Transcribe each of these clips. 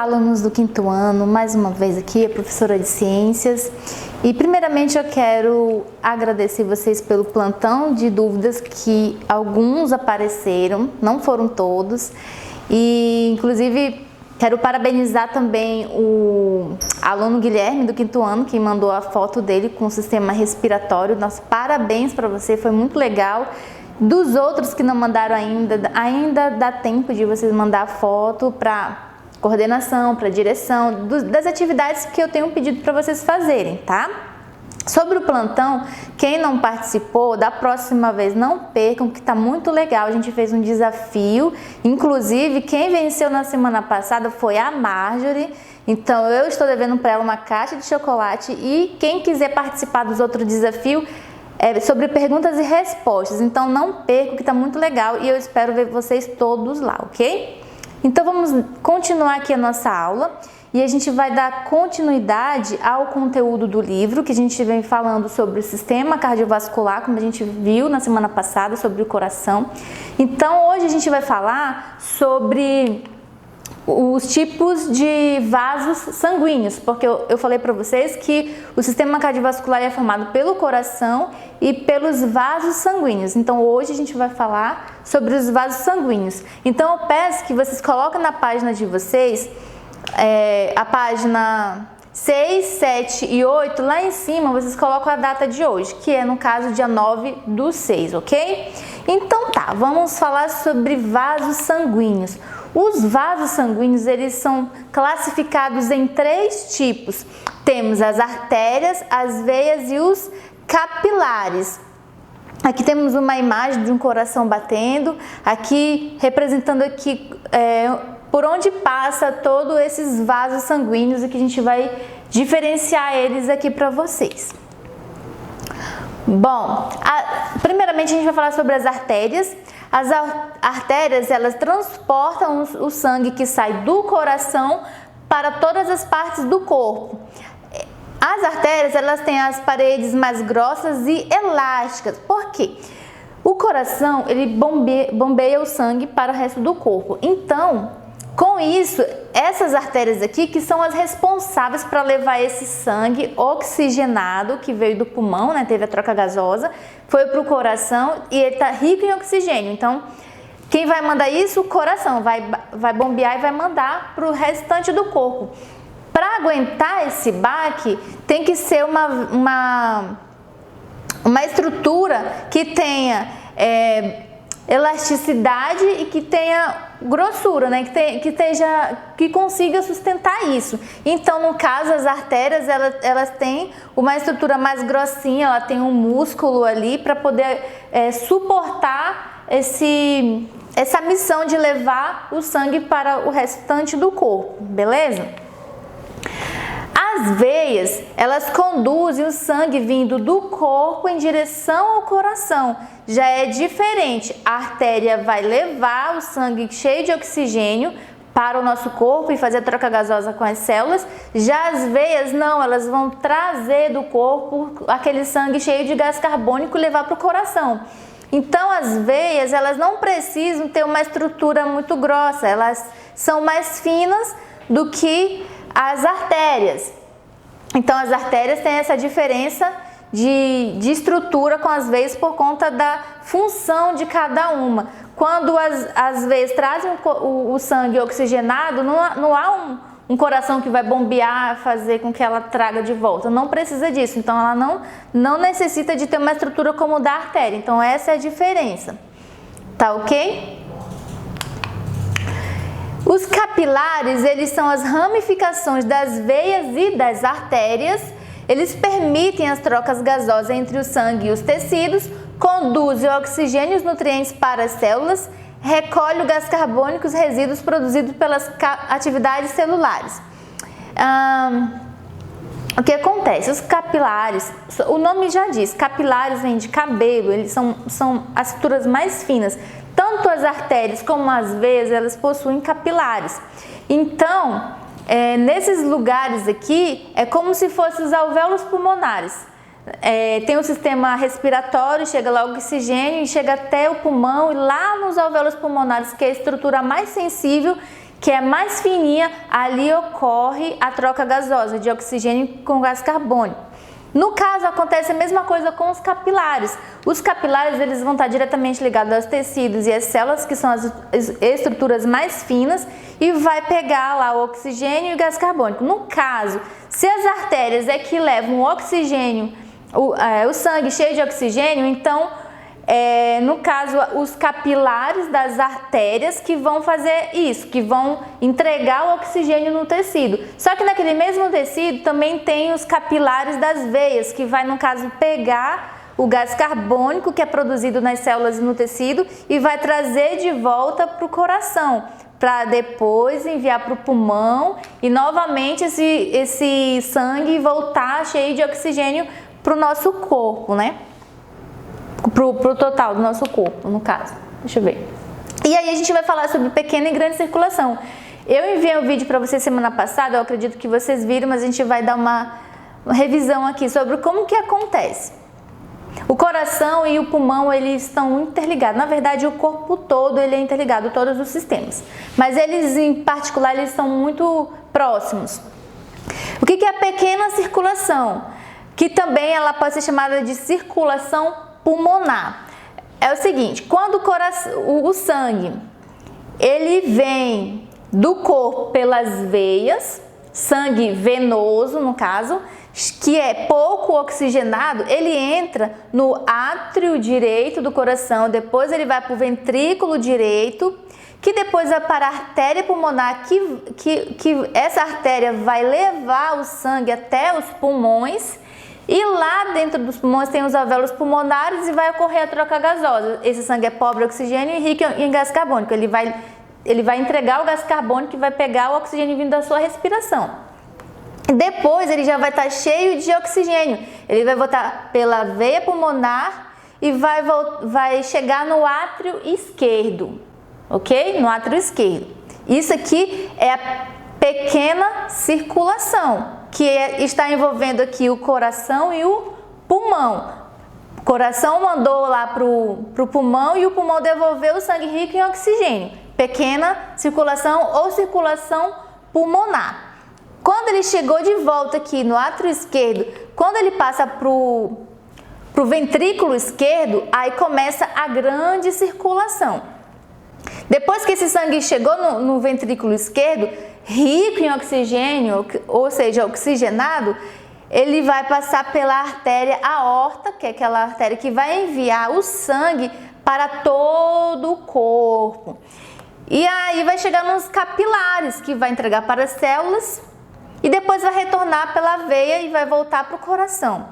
Olá, alunos do quinto ano, mais uma vez aqui, a professora de Ciências. E primeiramente eu quero agradecer vocês pelo plantão de dúvidas que alguns apareceram, não foram todos. E inclusive quero parabenizar também o aluno Guilherme do quinto ano, que mandou a foto dele com o sistema respiratório. Nosso parabéns para você, foi muito legal. Dos outros que não mandaram ainda dá tempo de vocês mandar a foto para coordenação, para direção, das atividades que eu tenho pedido para vocês fazerem, tá? Sobre o plantão, quem não participou, da próxima vez não percam, que tá muito legal. A gente fez um desafio, inclusive quem venceu na semana passada foi a Marjorie. Então eu estou devendo para ela uma caixa de chocolate, e quem quiser participar dos outros desafios é sobre perguntas e respostas. Então não percam, que tá muito legal, e eu espero ver vocês todos lá, ok? Então vamos continuar aqui a nossa aula e a gente vai dar continuidade ao conteúdo do livro, que a gente vem falando sobre o sistema cardiovascular, como a gente viu na semana passada, sobre o coração. Então hoje a gente vai falar sobre os tipos de vasos sanguíneos, porque eu falei para vocês que o sistema cardiovascular é formado pelo coração e pelos vasos sanguíneos. Então hoje a gente vai falar sobre os vasos sanguíneos. Então eu peço que vocês coloquem na página de vocês, a página 6, 7 e 8, lá em cima vocês colocam a data de hoje, que é no caso dia 9/6, ok? Então tá, vamos falar sobre vasos sanguíneos. Os vasos sanguíneos, eles são classificados em 3 tipos. Temos as artérias, as veias e os capilares. Aqui temos uma imagem de um coração batendo, aqui representando aqui por onde passa todos esses vasos sanguíneos, e que a gente vai diferenciar eles aqui para vocês. Bom, primeiramente a gente vai falar sobre as artérias. As artérias, elas transportam o sangue que sai do coração para todas as partes do corpo. As artérias, elas têm as paredes mais grossas e elásticas. Por quê? O coração, ele bombeia o sangue para o resto do corpo. Então, com isso, essas artérias aqui, que são as responsáveis para levar esse sangue oxigenado, que veio do pulmão, né, teve a troca gasosa, foi para o coração e ele está rico em oxigênio. Então, quem vai mandar isso? O coração vai bombear e vai mandar para o restante do corpo. Para aguentar esse baque, tem que ser uma estrutura que tenha elasticidade e que tenha grossura, né? Que consiga sustentar isso. Então, no caso, as artérias, elas têm uma estrutura mais grossinha, ela tem um músculo ali para poder suportar essa missão de levar o sangue para o restante do corpo, beleza? As veias, elas conduzem o sangue vindo do corpo em direção ao coração. Já é diferente. A artéria vai levar o sangue cheio de oxigênio para o nosso corpo e fazer a troca gasosa com as células. Já as veias não, elas vão trazer do corpo aquele sangue cheio de gás carbônico e levar para o coração. Então as veias, elas não precisam ter uma estrutura muito grossa, elas são mais finas do que as artérias. Então as artérias têm essa diferença de estrutura com as veias por conta da função de cada uma. Quando as veias trazem o sangue oxigenado, não há um coração que vai bombear, fazer com que ela traga de volta. Não precisa disso. Então ela não necessita de ter uma estrutura como da artéria. Então essa é a diferença. Tá ok? Os capilares, eles são as ramificações das veias e das artérias. Eles permitem as trocas gasosas entre o sangue e os tecidos, conduzem o oxigênio e os nutrientes para as células, recolhe o gás carbônico e os resíduos produzidos pelas atividades celulares. O que acontece? Os capilares, o nome já diz, capilares vem de cabelo, eles são as estruturas mais finas. Tanto as artérias como as veias, elas possuem capilares. Então, nesses lugares aqui, é como se fossem os alvéolos pulmonares. Tem o sistema respiratório, chega lá o oxigênio e chega até o pulmão, e lá nos alvéolos pulmonares, que é a estrutura mais sensível, que é mais fininha, ali ocorre a troca gasosa de oxigênio com gás carbônico. No caso, acontece a mesma coisa com os capilares. Os capilares, eles vão estar diretamente ligados aos tecidos e às células, que são as estruturas mais finas, e vai pegar lá o oxigênio e o gás carbônico. No caso, se as artérias é que levam o oxigênio, o sangue cheio de oxigênio, então, no caso, os capilares das artérias que vão fazer isso, que vão entregar o oxigênio no tecido. Só que naquele mesmo tecido também tem os capilares das veias, que vai, no caso, pegar o gás carbônico que é produzido nas células e no tecido e vai trazer de volta para o coração, para depois enviar para o pulmão e novamente esse sangue voltar cheio de oxigênio para o nosso corpo, né? Pro total do nosso corpo, no caso. Deixa eu ver. E aí a gente vai falar sobre pequena e grande circulação. Eu enviei um vídeo para vocês semana passada, eu acredito que vocês viram, mas a gente vai dar uma revisão aqui sobre como que acontece. O coração e o pulmão, eles estão interligados. Na verdade, o corpo todo ele é interligado, todos os sistemas. Mas eles, em particular, eles estão muito próximos. O que é a pequena circulação? Que também ela pode ser chamada de circulação pulmonar. É o seguinte, quando o sangue ele vem do corpo pelas veias, sangue venoso no caso, que é pouco oxigenado, ele entra no átrio direito do coração, depois ele vai para o ventrículo direito, que depois vai para a artéria pulmonar, que essa artéria vai levar o sangue até os pulmões. E lá dentro dos pulmões tem os alvéolos pulmonares e vai ocorrer a troca gasosa. Esse sangue é pobre em oxigênio e rico em gás carbônico. Ele vai entregar o gás carbônico e vai pegar o oxigênio vindo da sua respiração. Depois ele já vai estar cheio de oxigênio. Ele vai voltar pela veia pulmonar e vai chegar no átrio esquerdo, ok? No átrio esquerdo. Isso aqui é a pequena circulação, que está envolvendo aqui o coração e o pulmão. O coração mandou lá para o pulmão e o pulmão devolveu o sangue rico em oxigênio. Pequena circulação ou circulação pulmonar. Quando ele chegou de volta aqui no átrio esquerdo, quando ele passa para o ventrículo esquerdo, aí começa a grande circulação. Depois que esse sangue chegou no ventrículo esquerdo, rico em oxigênio, ou seja, oxigenado, ele vai passar pela artéria aorta, que é aquela artéria que vai enviar o sangue para todo o corpo. E aí vai chegar nos capilares, que vai entregar para as células e depois vai retornar pela veia e vai voltar para o coração.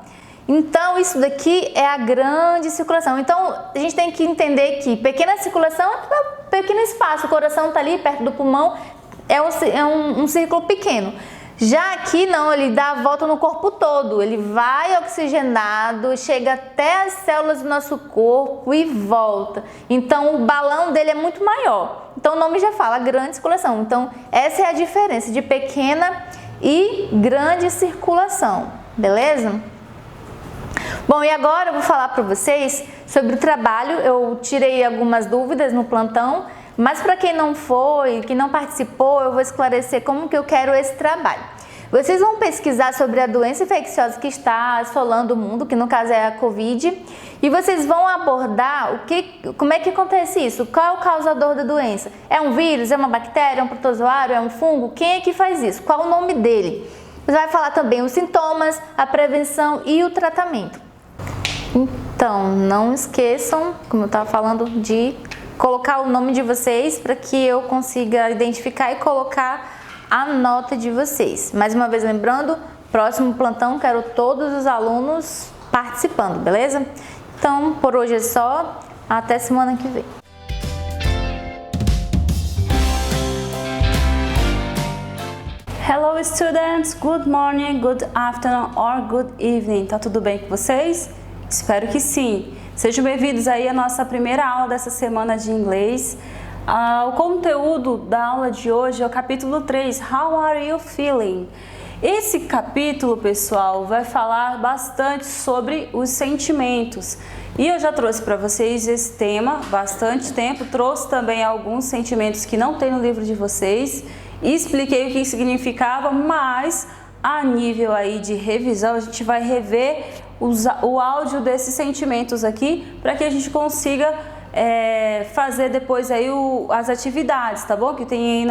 Então, isso daqui é a grande circulação. Então, a gente tem que entender que pequena circulação é um pequeno espaço. O coração está ali perto do pulmão, é um círculo pequeno. Já aqui não, ele dá a volta no corpo todo. Ele vai oxigenado, chega até as células do nosso corpo e volta. Então, o balão dele é muito maior. Então, o nome já fala, grande circulação. Então, essa é a diferença de pequena e grande circulação. Beleza? Bom, e agora eu vou falar para vocês sobre o trabalho. Eu tirei algumas dúvidas no plantão, mas para quem não foi, que não participou, eu vou esclarecer como que eu quero esse trabalho. Vocês vão pesquisar sobre a doença infecciosa que está assolando o mundo, que no caso é a Covid, e vocês vão abordar como é que acontece isso, qual é o causador da doença. É um vírus, é uma bactéria, é um protozoário, é um fungo? Quem é que faz isso? Qual o nome dele? Você vai falar também os sintomas, a prevenção e o tratamento. Então, não esqueçam, como eu estava falando, de colocar o nome de vocês para que eu consiga identificar e colocar a nota de vocês. Mais uma vez lembrando, próximo plantão quero todos os alunos participando, beleza? Então, por hoje é só, até semana que vem. Hello students, good morning, good afternoon or good evening. Tá tudo bem com vocês? Espero que sim. Sejam bem-vindos aí à nossa primeira aula dessa semana de inglês. O conteúdo da aula de hoje é o capítulo 3, How are you feeling? Esse capítulo, pessoal, vai falar bastante sobre os sentimentos. E eu já trouxe para vocês esse tema bastante tempo, trouxe também alguns sentimentos que não tem no livro de vocês, expliquei o que significava, mas a nível aí de revisão a gente vai rever o áudio desses sentimentos aqui para que a gente consiga fazer depois aí as atividades, tá bom? Que tem aí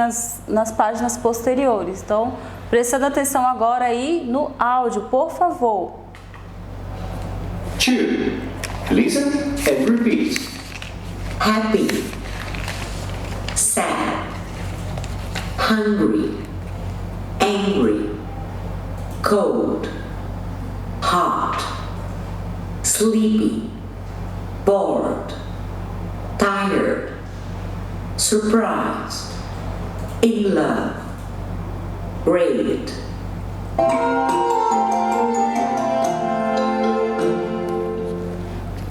nas páginas posteriores. Então, prestando atenção agora aí no áudio, por favor. 2. Listen and repeat. Happy, sad, hungry, angry, cold, hot, sleepy, bored, tired, surprised, in love, great.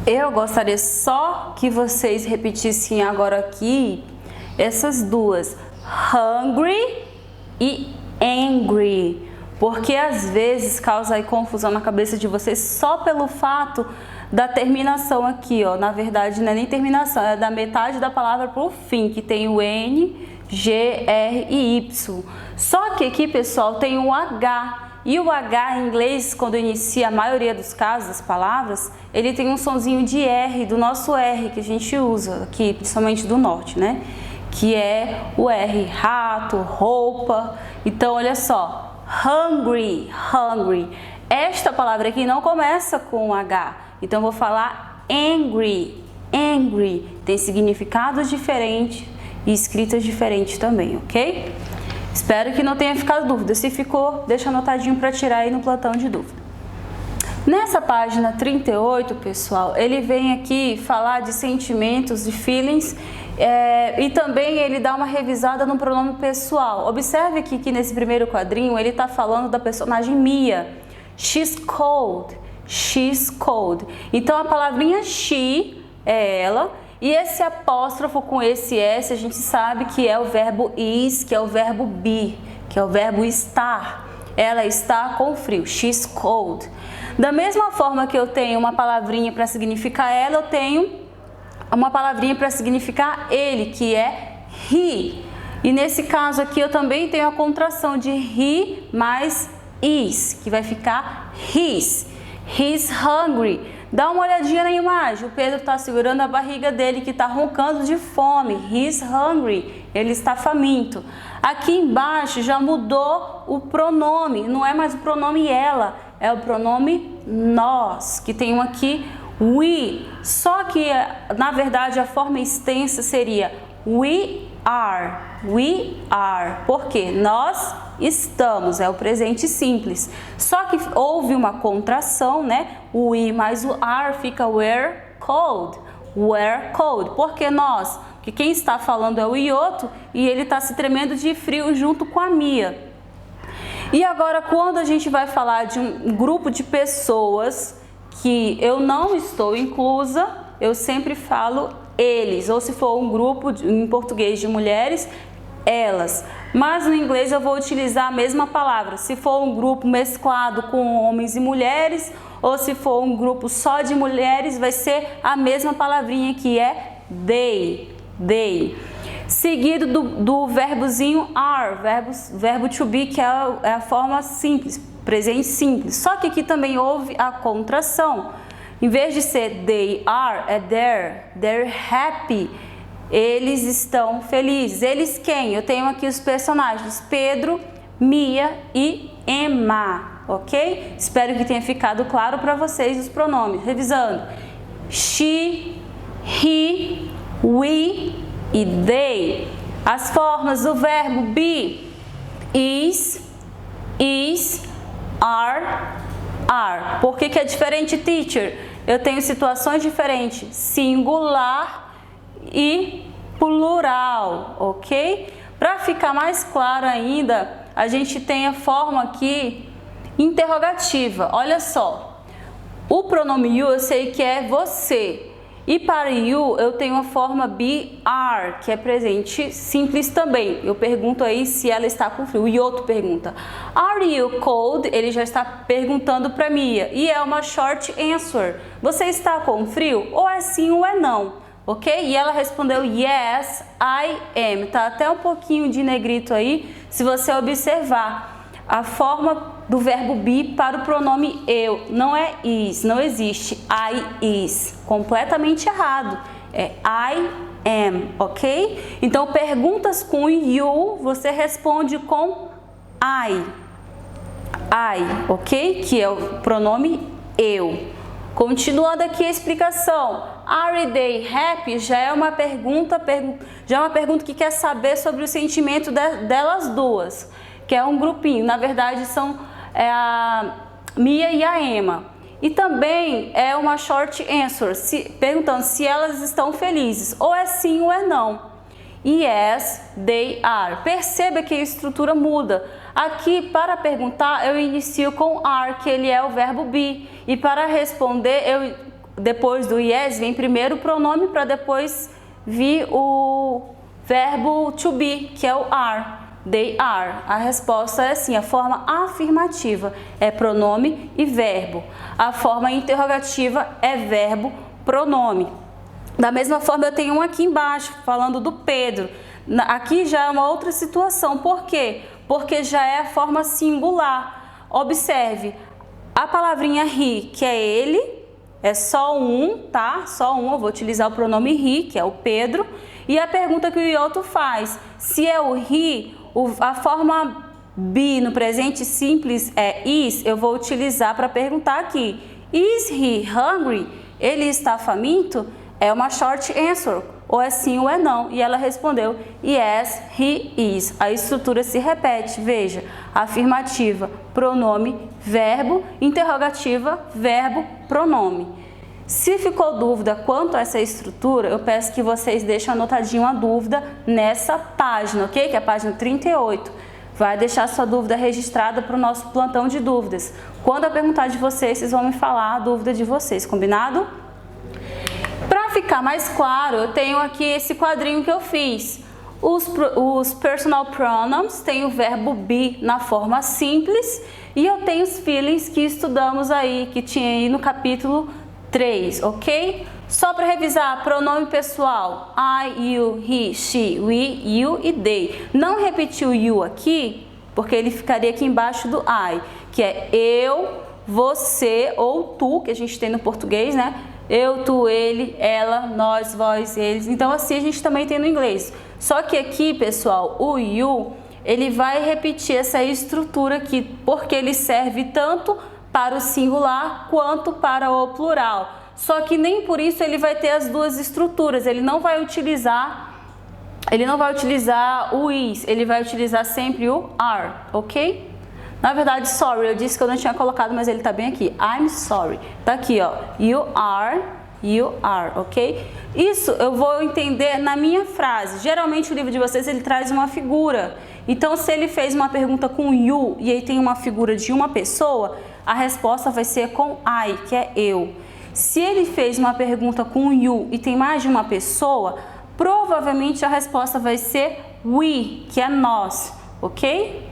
Eu gostaria só que vocês repetissem agora aqui essas duas, hungry e angry, porque às vezes causa aí confusão na cabeça de vocês só pelo fato da terminação aqui, ó. Na verdade não é nem terminação, é da metade da palavra para o fim, que tem o N, G, R e Y. Só que aqui, pessoal, tem o H. E o H em inglês, quando inicia a maioria dos casos das palavras, ele tem um sonzinho de R, do nosso R que a gente usa aqui, principalmente do norte, né? Que é o R, rato, roupa. Então, olha só, hungry, hungry. Esta palavra aqui não começa com H, então vou falar angry, angry. Tem significados diferentes e escritas diferentes também, ok? Espero que não tenha ficado dúvida. Se ficou, deixa anotadinho para tirar aí no plantão de dúvida. Nessa página 38, pessoal, ele vem aqui falar de sentimentos, de feelings, e também ele dá uma revisada no pronome pessoal. Observe que nesse primeiro quadrinho ele está falando da personagem Mia. She's cold, she's cold. Então a palavrinha she é ela. E esse apóstrofo com esse S, a gente sabe que é o verbo is, que é o verbo be, que é o verbo estar. Ela está com frio, she's cold. Da mesma forma que eu tenho uma palavrinha para significar ela, eu tenho uma palavrinha para significar ele, que é he. E nesse caso aqui eu também tenho a contração de he mais is, que vai ficar his. He's hungry. Dá uma olhadinha na imagem, o Pedro está segurando a barriga dele que está roncando de fome. He's hungry, ele está faminto. Aqui embaixo já mudou o pronome, não é mais o pronome ela, é o pronome nós, que tem um aqui we. Só que na verdade a forma extensa seria we are, porque nós estamos, é o presente simples. Só que houve uma contração, né? O we mais o are fica we're cold, porque nós, que quem está falando é o Ioto e ele está se tremendo de frio junto com a Mia. E agora quando a gente vai falar de um grupo de pessoas que eu não estou inclusa, eu sempre falo eles, ou se for um grupo em português de mulheres, elas. Mas no inglês eu vou utilizar a mesma palavra. Se for um grupo mesclado com homens e mulheres, ou se for um grupo só de mulheres, vai ser a mesma palavrinha que é they. Seguido do verbozinho are, verbo to be, que é a forma simples, presente simples. Só que aqui também houve a contração. Em vez de ser they are, é they're happy. Eles estão felizes. Eles quem? Eu tenho aqui os personagens Pedro, Mia e Emma, ok? Espero que tenha ficado claro para vocês os pronomes. Revisando: she, he, we e they. As formas do verbo be: is, are. Por que é diferente, teacher? Eu tenho situações diferentes, singular e plural, ok? Para ficar mais claro ainda, a gente tem a forma aqui interrogativa. Olha só, o pronome you eu sei que é você. E para you, eu tenho a forma be, are, que é presente simples também. Eu pergunto aí se ela está com frio. O Yoto pergunta, are you cold? Ele já está perguntando para Mia. E é uma short answer. Você está com frio? Ou é sim ou é não. Ok? E ela respondeu, yes, I am. Tá até um pouquinho de negrito aí, se você observar. A forma do verbo be para o pronome eu não é is, não existe I is, completamente errado, é I am, ok? Então perguntas com you, você responde com I, ok? Que é o pronome eu. Continuando aqui a explicação, are they happy? Já é uma pergunta que quer saber sobre o sentimento delas duas, que é um grupinho, na verdade são a Mia e a Emma. E também é uma short answer, perguntando se elas estão felizes, ou é sim ou é não. Yes, they are. Perceba que a estrutura muda. Aqui, para perguntar, eu inicio com are, que ele é o verbo be. E para responder, depois do yes, vem primeiro o pronome, para depois vir o verbo to be, que é o are. They are. A resposta é assim, a forma afirmativa é pronome e verbo. A forma interrogativa é verbo, pronome. Da mesma forma, eu tenho um aqui embaixo, falando do Pedro. Aqui já é uma outra situação. Por quê? Porque já é a forma singular. Observe, a palavrinha he, que é ele, é só um, tá? Só um, eu vou utilizar o pronome he, que é o Pedro. E a pergunta que o Yoto faz, se é o he, a forma be no presente simples é is, eu vou utilizar para perguntar aqui. Is he hungry? Ele está faminto? É uma short answer, ou é sim ou é não. E ela respondeu, yes, he is. A estrutura se repete, veja, afirmativa, pronome, verbo, interrogativa, verbo, pronome. Se ficou dúvida quanto a essa estrutura, eu peço que vocês deixem anotadinho a dúvida nessa página, ok? Que é a página 38. Vai deixar sua dúvida registrada para o nosso plantão de dúvidas. Quando eu perguntar de vocês, vocês vão me falar a dúvida de vocês, combinado? Para ficar mais claro, eu tenho aqui esse quadrinho que eu fiz. Os personal pronouns têm o verbo be na forma simples e eu tenho os feelings que estudamos aí, que tinha aí no capítulo 3, ok? Só para revisar, pronome pessoal, I, you, he, she, we, you e they. Não repetir o you aqui, porque ele ficaria aqui embaixo do I, que é eu, você ou tu, que a gente tem no português, né? Eu, tu, ele, ela, nós, vós, eles. Então assim a gente também tem no inglês. Só que aqui, pessoal, o you, ele vai repetir essa estrutura aqui, porque ele serve tanto para o singular quanto para o plural. Só que nem por isso ele vai ter as duas estruturas. Ele não vai utilizar o is, ele vai utilizar sempre o are, ok? Na verdade, sorry, eu disse que eu não tinha colocado, mas ele tá bem aqui. I'm sorry. Tá aqui, ó. You are, ok? Isso eu vou entender na minha frase. Geralmente o livro de vocês, ele traz uma figura. Então, se ele fez uma pergunta com you e aí tem uma figura de uma pessoa, a resposta vai ser com I, que é eu. Se ele fez uma pergunta com you e tem mais de uma pessoa, provavelmente a resposta vai ser we, que é nós, ok?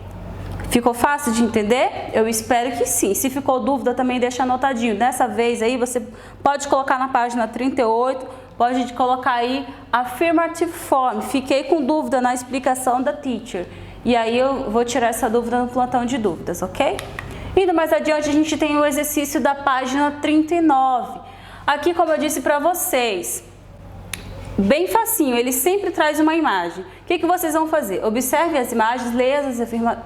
Ficou fácil de entender? Eu espero que sim. Se ficou dúvida, também deixa anotadinho. Dessa vez aí, você pode colocar na página 38, pode colocar aí affirmative form. Fiquei com dúvida na explicação da teacher. E aí eu vou tirar essa dúvida no plantão de dúvidas, ok? Indo mais adiante, a gente tem o exercício da página 39. Aqui, como eu disse para vocês, bem facinho, ele sempre traz uma imagem. O que vocês vão fazer? Observe as imagens, leia as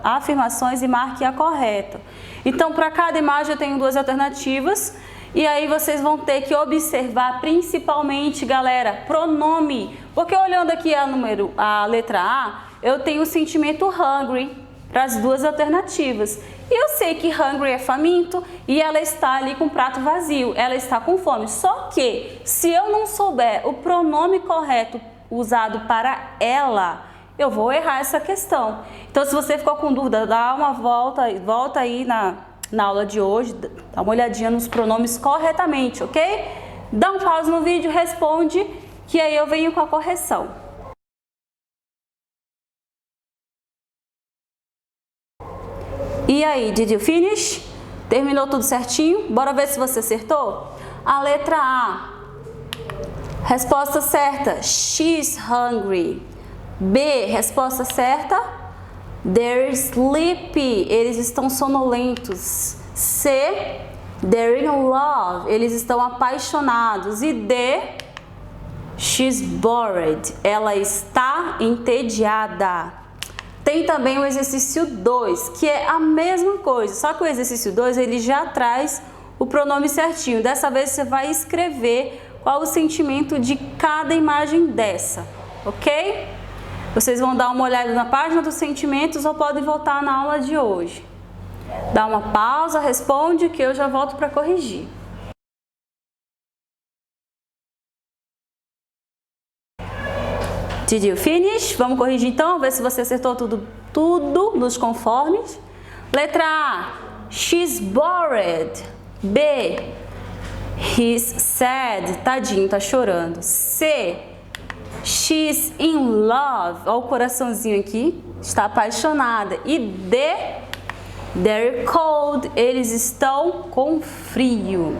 afirmações e marque a correta. Então, para cada imagem eu tenho duas alternativas. E aí vocês vão ter que observar principalmente, galera, pronome. Porque olhando aqui a letra A, eu tenho o sentimento hungry para as duas alternativas. E eu sei que hungry é faminto e ela está ali com o prato vazio, ela está com fome. Só que, se eu não souber o pronome correto usado para ela, eu vou errar essa questão. Então, se você ficou com dúvida, dá uma volta aí na aula de hoje, dá uma olhadinha nos pronomes corretamente, ok? Dá um pause no vídeo, responde, que aí eu venho com a correção. E aí, did you finish? Terminou tudo certinho? Bora ver se você acertou? A letra A. Resposta certa, she's hungry. B, resposta certa, they're sleepy. Eles estão sonolentos. C, they're in love. Eles estão apaixonados. E D, she's bored. Ela está entediada. Tem também o exercício 2, que é a mesma coisa, só que o exercício 2 ele já traz o pronome certinho. Dessa vez você vai escrever qual o sentimento de cada imagem dessa, ok? Vocês vão dar uma olhada na página dos sentimentos ou podem voltar na aula de hoje. Dá uma pausa, responde que eu já volto para corrigir. Did you finish? Vamos corrigir então, ver se você acertou tudo nos conformes. Letra A, she's bored. B, he's sad. Tadinho, tá chorando. C, she's in love. Olha o coraçãozinho aqui, está apaixonada. E D, they're cold. Eles estão com frio.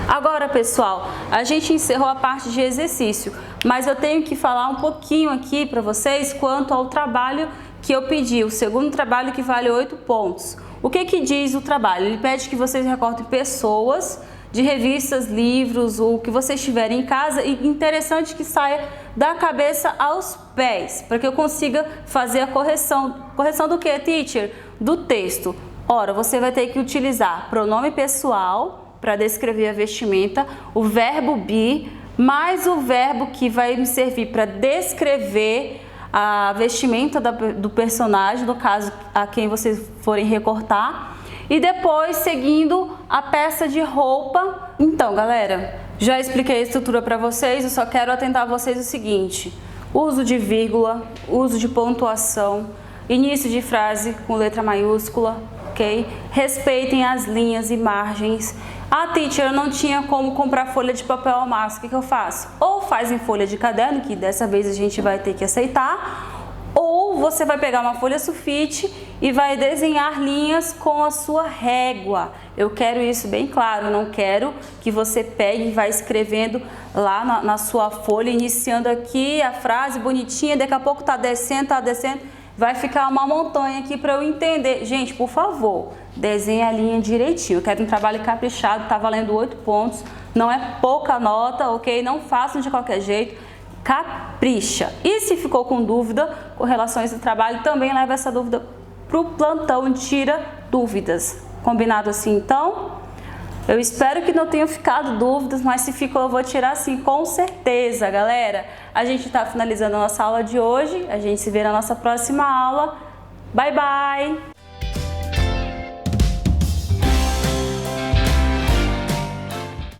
Agora, pessoal, a gente encerrou a parte de exercício, mas eu tenho que falar um pouquinho aqui para vocês quanto ao trabalho que eu pedi, o segundo trabalho que vale 8 pontos. O que que diz o trabalho? Ele pede que vocês recortem pessoas de revistas, livros, o que vocês tiverem em casa, e interessante que saia da cabeça aos pés, para que eu consiga fazer a correção. Correção do que, teacher? Do texto. Ora, você vai ter que utilizar pronome pessoal para descrever a vestimenta, o verbo be, mais o verbo que vai me servir para descrever a vestimenta do personagem, no caso a quem vocês forem recortar, e depois seguindo a peça de roupa. Então, galera, já expliquei a estrutura para vocês, eu só quero atentar vocês o seguinte: uso de vírgula, uso de pontuação, início de frase com letra maiúscula, ok? Respeitem as linhas e margens. Ah, teacher, eu não tinha como comprar folha de papel ao massa, o que eu faço? Ou faz em folha de caderno, que dessa vez a gente vai ter que aceitar, ou você vai pegar uma folha sulfite e vai desenhar linhas com a sua régua. Eu quero isso bem claro, não quero que você pegue e vá escrevendo lá na sua folha, iniciando aqui a frase bonitinha, daqui a pouco tá descendo, vai ficar uma montanha aqui para eu entender. Gente, por favor, desenhe a linha direitinho. Eu quero um trabalho caprichado, tá valendo 8 pontos, não é pouca nota, ok? Não façam de qualquer jeito, capricha. E se ficou com dúvida com relação a esse trabalho, também leva essa dúvida pro plantão, tira dúvidas. Combinado assim, então? Eu espero que não tenham ficado dúvidas, mas se ficou eu vou tirar sim, com certeza, galera. A gente está finalizando a nossa aula de hoje, a gente se vê na nossa próxima aula. Bye, bye!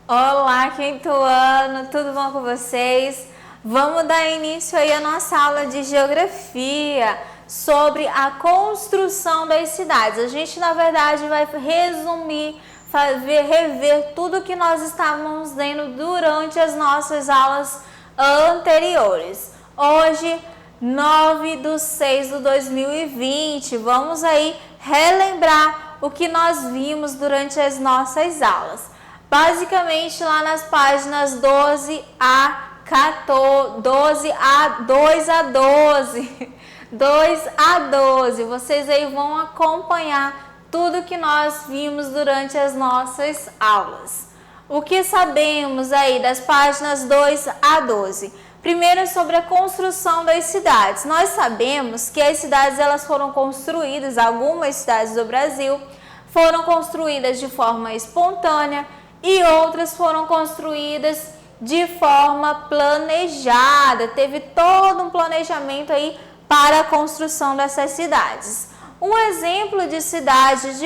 Olá, quinto ano, tudo bom com vocês? Vamos dar início aí à nossa aula de geografia sobre a construção das cidades. A gente, na verdade, vai resumir, rever tudo que nós estávamos vendo durante as nossas aulas anteriores. Hoje, 9/6/2020, vamos aí relembrar o que nós vimos durante as nossas aulas. Basicamente, lá nas páginas 2 a 12, vocês aí vão acompanhar tudo que nós vimos durante as nossas aulas. O que sabemos aí das páginas 2 a 12? Primeiro, sobre a construção das cidades. Nós sabemos que as cidades elas foram construídas, algumas cidades do Brasil foram construídas de forma espontânea e outras foram construídas de forma planejada. Teve todo um planejamento aí para a construção dessas cidades. Um exemplo de cidades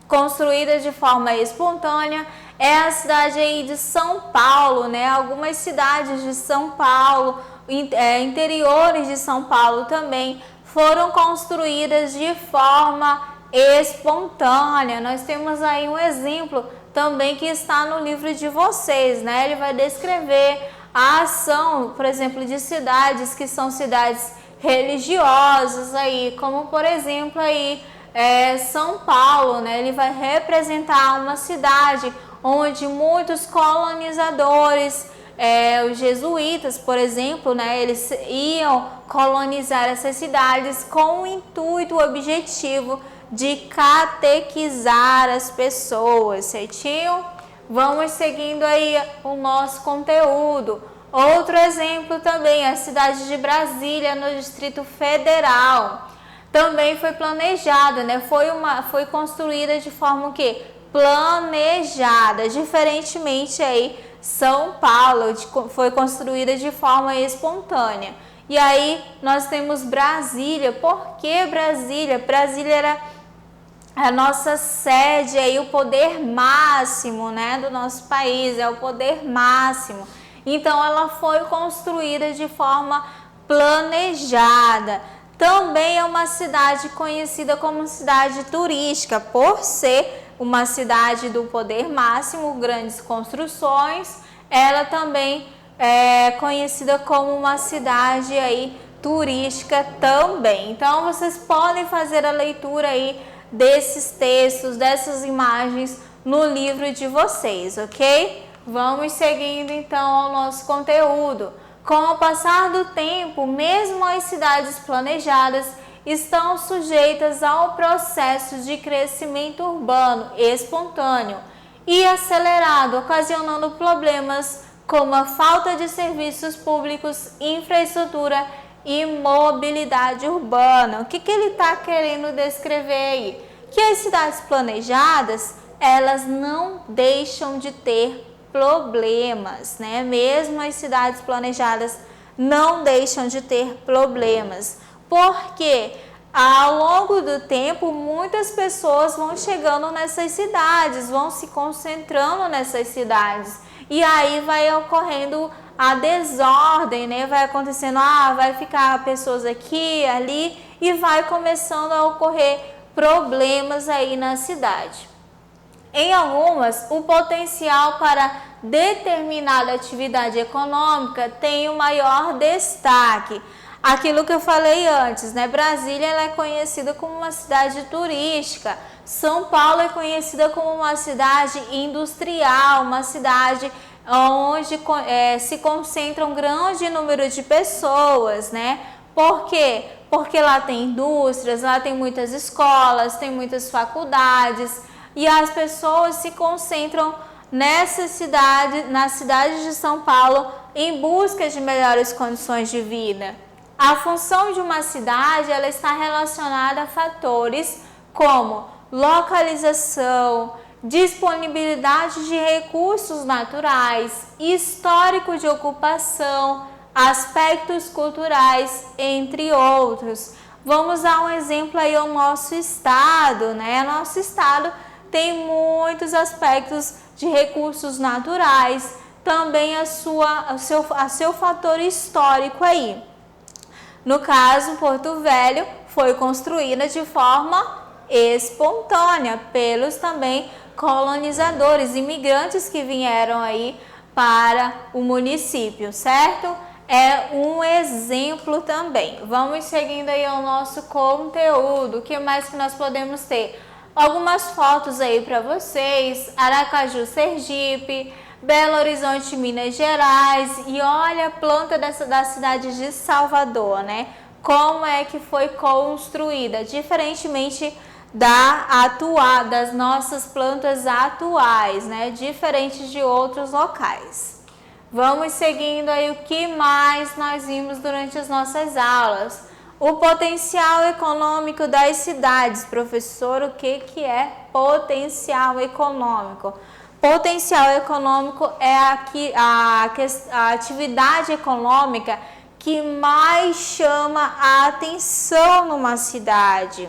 construídas de forma espontânea é a cidade aí de São Paulo, né? Algumas cidades de São Paulo, interiores de São Paulo também, foram construídas de forma espontânea. Nós temos aí um exemplo também que está no livro de vocês, né? Ele vai descrever a ação, por exemplo, de cidades que são cidades religiosas aí, como por exemplo aí São Paulo, né? Ele vai representar uma cidade onde muitos colonizadores, os jesuítas, por exemplo, né? Eles iam colonizar essas cidades com o intuito, o objetivo de catequizar as pessoas, certinho? Vamos seguindo aí o nosso conteúdo. Outro exemplo também, a cidade de Brasília, no Distrito Federal. Também foi planejada, né? Foi construída de forma o quê? Planejada. Diferentemente aí, São Paulo foi construída de forma espontânea. E aí nós temos Brasília. Por que Brasília? Brasília era a nossa sede aí, o poder máximo, né, do nosso país, é o poder máximo. Então ela foi construída de forma planejada. Também é uma cidade conhecida como cidade turística, por ser uma cidade do poder máximo, grandes construções. Ela também é conhecida como uma cidade aí turística também. Então vocês podem fazer a leitura aí desses textos, dessas imagens no livro de vocês, ok? Vamos seguindo então ao nosso conteúdo. Com o passar do tempo, mesmo as cidades planejadas estão sujeitas ao processo de crescimento urbano espontâneo e acelerado, ocasionando problemas como a falta de serviços públicos, infraestrutura e mobilidade urbana. O que ele está querendo descrever aí? Que as cidades planejadas, elas não deixam de ter problemas, né? Mesmo as cidades planejadas não deixam de ter problemas. Porque ao longo do tempo, muitas pessoas vão chegando nessas cidades, vão se concentrando nessas cidades. E aí vai ocorrendo a desordem, né? Vai acontecendo, vai ficar pessoas aqui, ali, e vai começando a ocorrer problemas aí na cidade. Em algumas, o potencial para determinada atividade econômica tem o maior destaque. Aquilo que eu falei antes, né? Brasília ela é conhecida como uma cidade turística. São Paulo é conhecida como uma cidade industrial, uma cidade onde se concentra um grande número de pessoas, né? Por quê? Porque lá tem indústrias, lá tem muitas escolas, tem muitas faculdades e as pessoas se concentram nessa cidade, na cidade de São Paulo, em busca de melhores condições de vida. A função de uma cidade ela está relacionada a fatores como localização, disponibilidade de recursos naturais, histórico de ocupação, aspectos culturais, entre outros. Vamos dar um exemplo aí ao nosso estado, né? Nosso estado tem muitos aspectos de recursos naturais, também a seu fator histórico aí. No caso, Porto Velho foi construída de forma espontânea pelos também colonizadores, imigrantes que vieram aí para o município, certo? É um exemplo também. Vamos seguindo aí ao nosso conteúdo. O que mais que nós podemos ter? Algumas fotos aí para vocês. Aracaju, Sergipe, Belo Horizonte, Minas Gerais. E olha a planta da cidade de Salvador, né? Como é que foi construída, diferentemente das nossas plantas atuais, né? Diferente de outros locais. Vamos seguindo aí o que mais nós vimos durante as nossas aulas. O potencial econômico das cidades. Professor, o que é potencial econômico? Potencial econômico é a atividade econômica que mais chama a atenção numa cidade.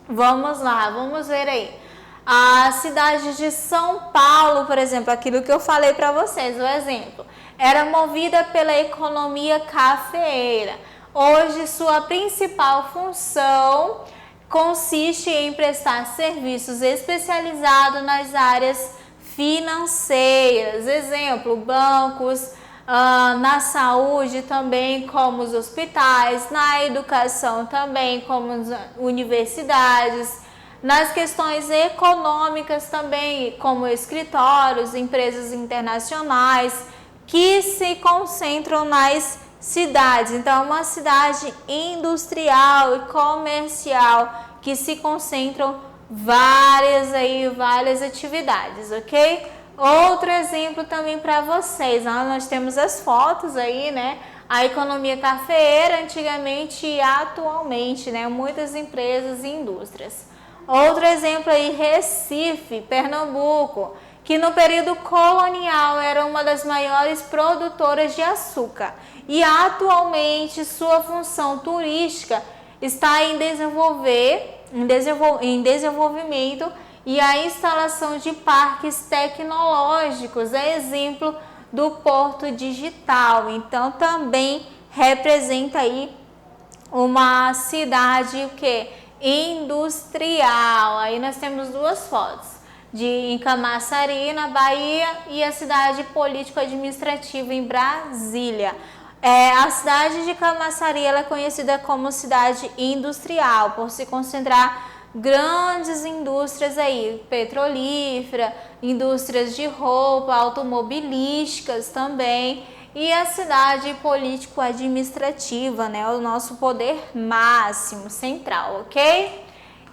Vamos lá, vamos ver aí. A cidade de São Paulo, por exemplo, aquilo que eu falei para vocês, o exemplo, era movida pela economia cafeeira. Hoje, sua principal função consiste em prestar serviços especializados nas áreas financeiras, exemplo, bancos, na saúde também, como os hospitais, na educação também, como as universidades, nas questões econômicas também, como escritórios, empresas internacionais, que se concentram nas cidades. Então, uma cidade industrial e comercial que se concentram várias atividades, ok? Outro exemplo também para vocês, nós temos as fotos aí, né? A economia cafeeira antigamente e atualmente, né? Muitas empresas e indústrias. Outro exemplo aí, Recife, Pernambuco, que no período colonial era uma das maiores produtoras de açúcar e atualmente sua função turística está em desenvolvimento e a instalação de parques tecnológicos, é exemplo do Porto Digital. Então também representa aí uma cidade o quê? Industrial. Aí nós temos duas fotos em Camaçari, na Bahia, e a cidade político-administrativa em Brasília. A cidade de Camaçari ela é conhecida como cidade industrial por se concentrar grandes indústrias aí, petrolífera, indústrias de roupa, automobilísticas também, e a cidade político-administrativa, né, o nosso poder máximo central, ok?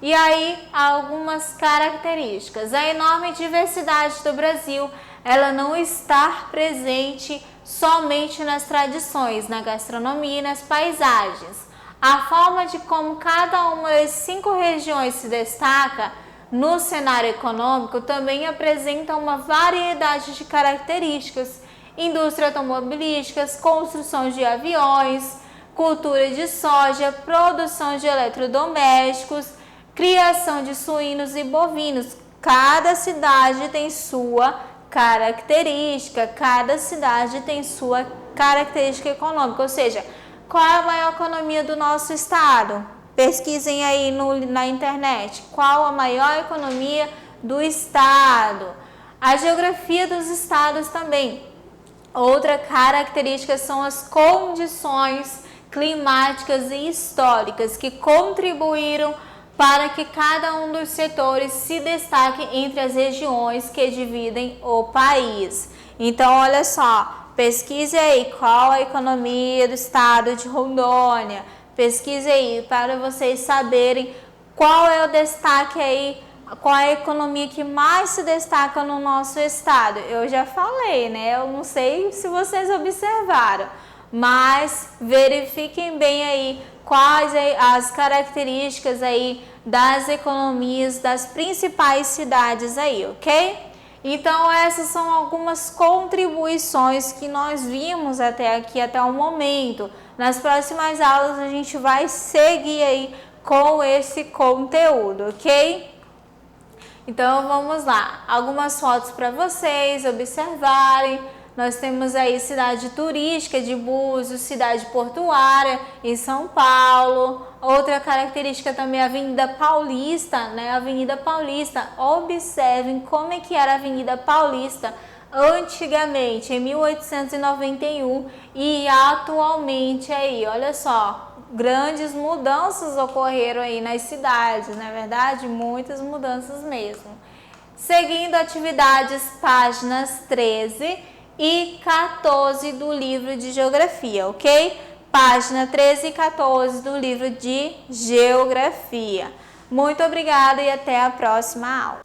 E aí, algumas características. A enorme diversidade do Brasil, ela não está presente somente nas tradições, na gastronomia e nas paisagens. A forma de como cada uma das 5 regiões se destaca no cenário econômico também apresenta uma variedade de características. Indústria automobilística, construção de aviões, cultura de soja, produção de eletrodomésticos, criação de suínos e bovinos. Cada cidade tem sua característica, cada cidade tem sua característica econômica, ou seja, qual é a maior economia do nosso estado? Pesquisem aí na internet. Qual a maior economia do estado? A geografia dos estados também. Outra característica são as condições climáticas e históricas que contribuíram para que cada um dos setores se destaque entre as regiões que dividem o país. Então, olha só. Pesquise aí qual a economia do estado de Rondônia. Pesquise aí para vocês saberem qual é o destaque aí, qual é a economia que mais se destaca no nosso estado. Eu já falei, né? Eu não sei se vocês observaram, mas verifiquem bem aí quais as características aí das economias das principais cidades aí, ok? Então, essas são algumas contribuições que nós vimos até aqui, até o momento. Nas próximas aulas, a gente vai seguir aí com esse conteúdo, ok? Então, vamos lá. Algumas fotos para vocês observarem. Nós temos aí cidade turística de Búzios, cidade portuária em São Paulo. Outra característica também é a Avenida Paulista, né? Avenida Paulista. Observem como é que era a Avenida Paulista antigamente, em 1891 e atualmente aí, olha só, grandes mudanças ocorreram aí nas cidades, não é verdade? Muitas mudanças mesmo. Seguindo atividades, páginas 13 e 14 do livro de Geografia, ok? Página 13 e 14 do livro de Geografia. Muito obrigada e até a próxima aula.